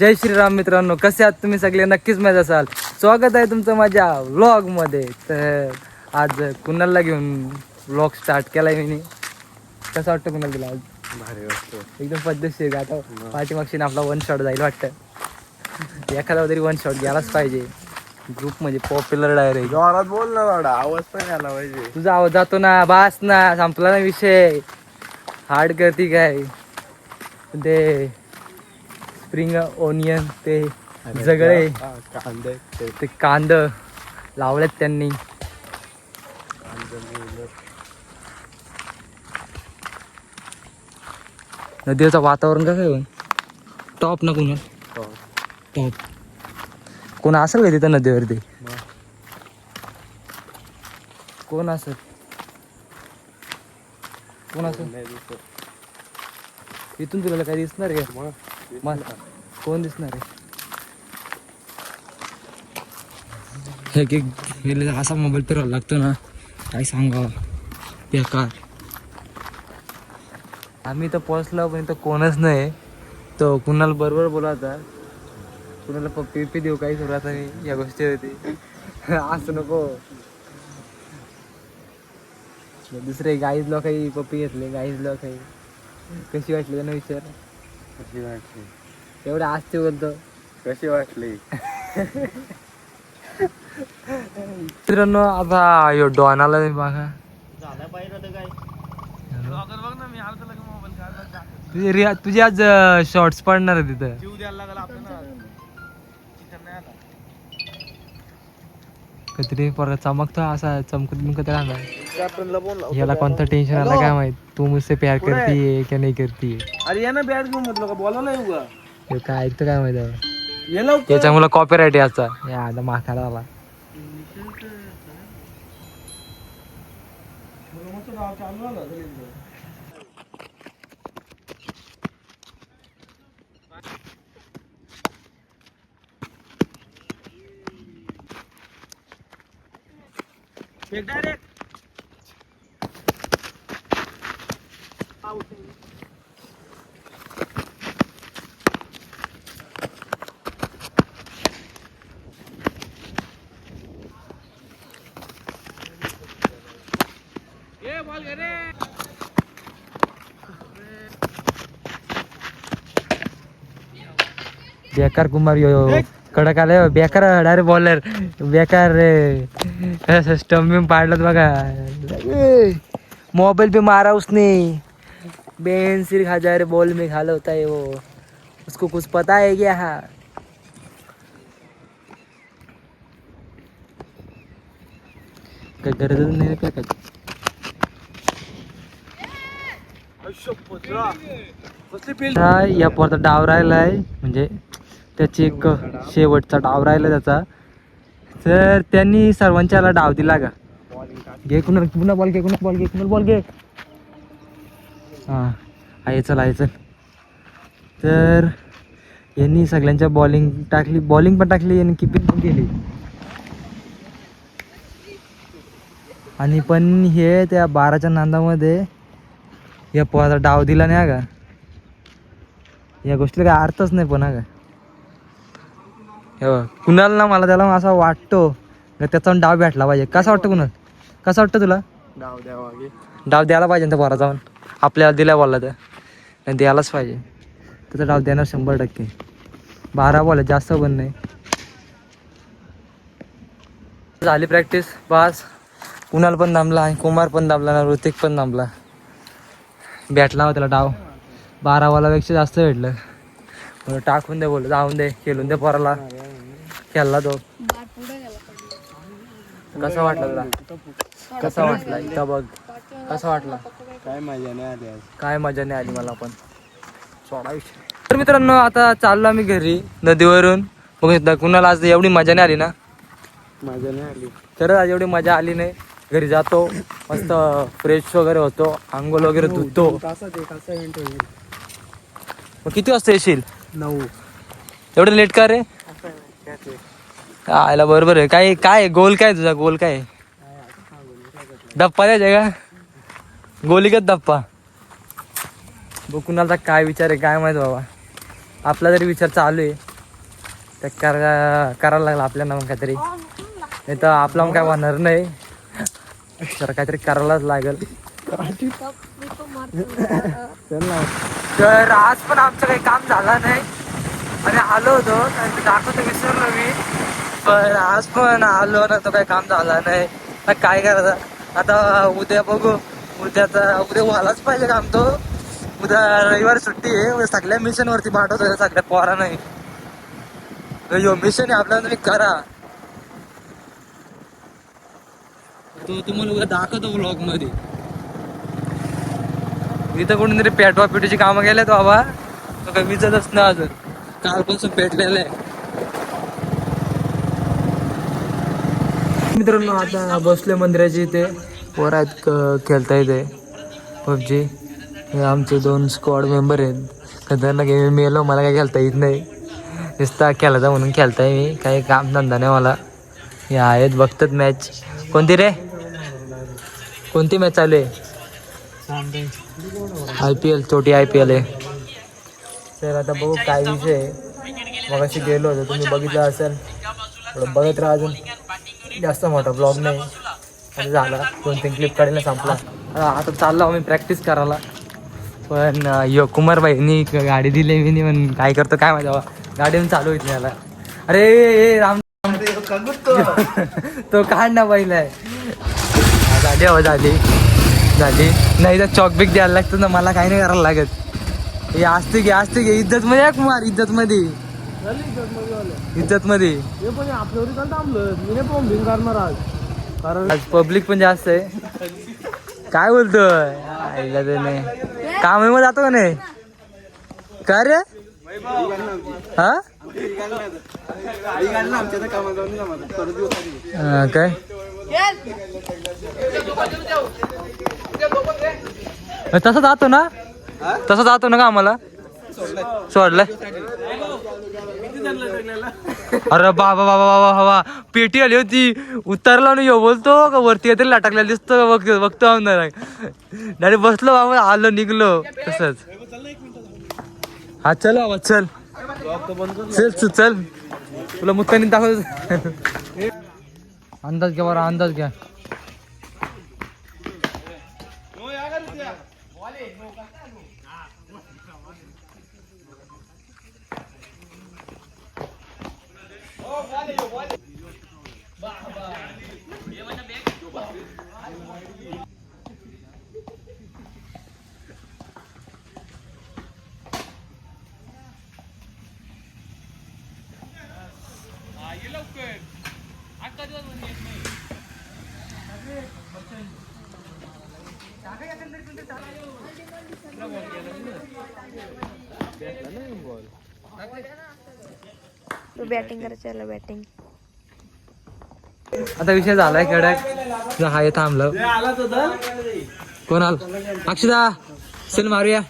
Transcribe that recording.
जय श्रीराम मित्रांनो, कसे आहात तुम्ही सगळे? नक्कीच मजा असाल. स्वागत आहे तुमचं माझ्या व्लॉग मध्ये. तर आज कुणालला घेऊन व्लॉग स्टार्ट केलाय मी. कसं वाटतं कुणाल तुला? आज भारी वाटतं एकदम पद्धतशीर. आता पाठीमागशीने आपला वन शॉट जाईल वाटतं. एखादा तरी वन शॉट घ्यायलाच पाहिजे. ग्रुप म्हणजे पॉप्युलर डायरेक्ट. जोरात बोल ना थोडा, आवाज पण आला पाहिजे. तुझा आवाज जातो ना, बास ना, संपला ना विषय. हार्ड करती काय ते स्प्रिंग ओनियन, ते जगळे, कांदे ते कांद लावलेत त्यांनी. नदीचं वातावरण कसं आहे? टॉप ना कुणा टॉप. कोण असेल का तिथं नदीवरती? कोण असेल? कोण असेल इथून तुला काय दिसणार आहे? मला कोण दिसणार आहे? हे असा मोबाईल फिरायला लागतो ना, काय सांगा बेकार. आम्ही तर पोहोचलो पण इथं कोणच नाही. तो कुणाला बरोबर बोलाता, कुणाला पप्पी देऊ काही सुरुवात नाही या गोष्टी होती. असं नको. दुसरे गाईज लोकही पप्पी घेतले. गाईज लोक कशी वाटली त्यांना विचार. कशी वाटली? एवढं आजते बोलतो. कशी वाटली? मित्रांनो, आता यो डॉनाला बघा. तुझी आज शॉर्ट्स पडणार आहे तिथं. कधी परत चमकतो असा चमकत राहणार. याला कोणतं टेन्शन आलं काय माहित. तू मुझसे प्यार करती क्या नाही करती? अरे या ना बॅट घेऊन म्हटलं का, बोला नाही उगा. हे काय ऐकतं काय माहित. ये लवकर. त्याच्यामुळे कॉपीराईट याचा या माखाला आला. बेकार कुमार यो कडक आलाय. बेकार डायरेक्ट बॉलर बेकार रे. स्टंप बिम पाडलं बघा. मोबाइल पे मारा उसने. बेंसिर 1000 बॉल में घाला होता है वो. उसको कुछ पता है क्या? हा काय गरजच नाही काय काय. या पोरचा डाव राहिलाय, म्हणजे त्याची एक शेवटचा डाव राहिला त्याचा. तर त्यांनी सर्वांच्याला डाव दिला का. घे कुणाल, पुन्हा बॉल घे, कुणाल बॉल घे, कुणाल बॉल घे. हां आहे, चल आहे, चल. तर यांनी सगळ्यांच्या बॉलिंग टाकली, बॉलिंग पण टाकली आणि किपिंग पण केली. आणि पण हे त्या 12च्या नांदामध्ये या पोराचा डाव दिला नाही का. या गोष्टीला काय अर्थच नाही. पण का कुणाल ना, मला त्याला असा वाटतो का त्याचा डाव भेटला पाहिजे. कसा वाटतं कुणाल? कसं वाटतं तुला? डाव द्यावा. डाव द्यायला पाहिजे त्या पोरा जाऊन. आपल्याला दिल्या बॉलला तर नाही द्यायलाच पाहिजे. त्याचा डाव देणार 100%. 12 बॉल आहे, जास्त पण नाही. झाली प्रॅक्टिस बस. कुणाल पण दामला, कुमार पण दामला ना, ऋतिक पण दामला. भेटला हो त्याला डाव. 12 बॉलापेक्षा जास्त भेटलं. टाकून दे बोल, जाऊन दे, खेळून दे पोराला. खेळला तो. कसा वाटला तुला? कसा वाटला इथं बघ. कसा वाटला? काय मजा नाही आली आज. काय मजा नाही आली मला पण. तर मित्रांनो, आता चाललो आम्ही घरी नदीवरून. बघ कुणाला आज एवढी मजा नाही आली ना. मजा नाही आली खरंच आज एवढी मजा आली नाही. घरी जातो, मस्त फ्रेश वगैरे होतो, अंघोळ वगैरे धुतो. मग किती वाजता येशील? 9. एवढं लेट का रे? आयला बरोबर आहे. काय काय गोल काय तुझा? गोल काय? धप्पा द्यायचा का? गोलीगत धप्पा. बघ कुणाला काय विचार आहे काय माहित बाबा. आपला तरी विचार चालू आहे. ते करायला लागलं आपल्याला मग काहीतरी, नाही तर आपला मग काय होणार नाही. तर काहीतरी करायलाच लागेल. तर आज पण आमचं काही काम झालं नाही आणि आलो होतो दाखवतो विसरलो मी, पण आज पण आलो ना तो काही काम झाला नाही. काय करायचं आता, उद्या बघू. उद्या व्हायलाच पाहिजे काम. तो उद्या रविवार सुट्टी आहे, सगळ्या मिशन वरती पाठवतो सगळ्या पोरा नाही. यो मिशन आहे आपल्याला, तुम्ही करा. तो तुम्हाला उद्या दाखवतो व्लॉग मध्ये. इथं कोणी तरी पेटवा पेटीची कामं केल्यात बाबा, तो काही विचतच ना अजून, कालपासून पेटलेलं आहे. मित्रांनो आता बसले मंदिराची इथे, पोर आहेत खेळता येते पबजी. हे आमचे 2 स्क्वॉड मेंबर आहेत. खतरनाक गेम मेलो, मला काय खेळता येत नाही. नुसता खेळायचा म्हणून खेळताय मी, काही काम धंदा नाही मला. हे आहेत बघतात मॅच. कोणती रे, कोणती मॅच चालू आहे? IPL, छोटी IPL आहे. तर आता बघू काय विषय आहे. मग अशी गेलो होतो, तुम्ही बघितलं असेल. थोडं बघत राहा, अजून जास्त मोठा ब्लॉग नाही आणि झाला 2-3 क्लिप काढायला संपला. आता चाललो आम्ही प्रॅक्टिस करायला. पण यो कुमार भाईनी गाडी दिली मी, पण काय करतो काय माहिती बाबा, गाडीवरून चालू होईल याला. अरे राम तो काढ ना पहिला आहे. झाली हवा झाली नाही तर चॉक बिक द्यायला लागतं ना, मला काही नाही करायला लागत. हे असते घे इज्जत मध्ये कुमार, इज्जत मध्ये आपल्यावरी काल थांबलं मी नाही बॉम्बिंग करणार आज, कारण आज पब्लिक पण जास्त आहे. काय बोलतोय काम जातो का नाही काय रे? हा काय तसं जातो ना का आम्हाला सोडलंय? अरे बाबा बाबा बाबा बाबा, पेटी आली होती, उतरला नाही बोलतो का वरती काहीतरी लटकलेला दिसतो, बघतो डायरेक्ट बसलो बाबा, आलो निघलो तसंच. हा चल बाबा चल चल तुला मुत्तानी दाखव. अंदाज घ्या बरं, अंदाज घ्या. तू बॅटिंग करायचं, बॅटिंग. आता विषय झालाय कडक, हाय थांबलं. कोण आलं? अक्षदा चल मारूया.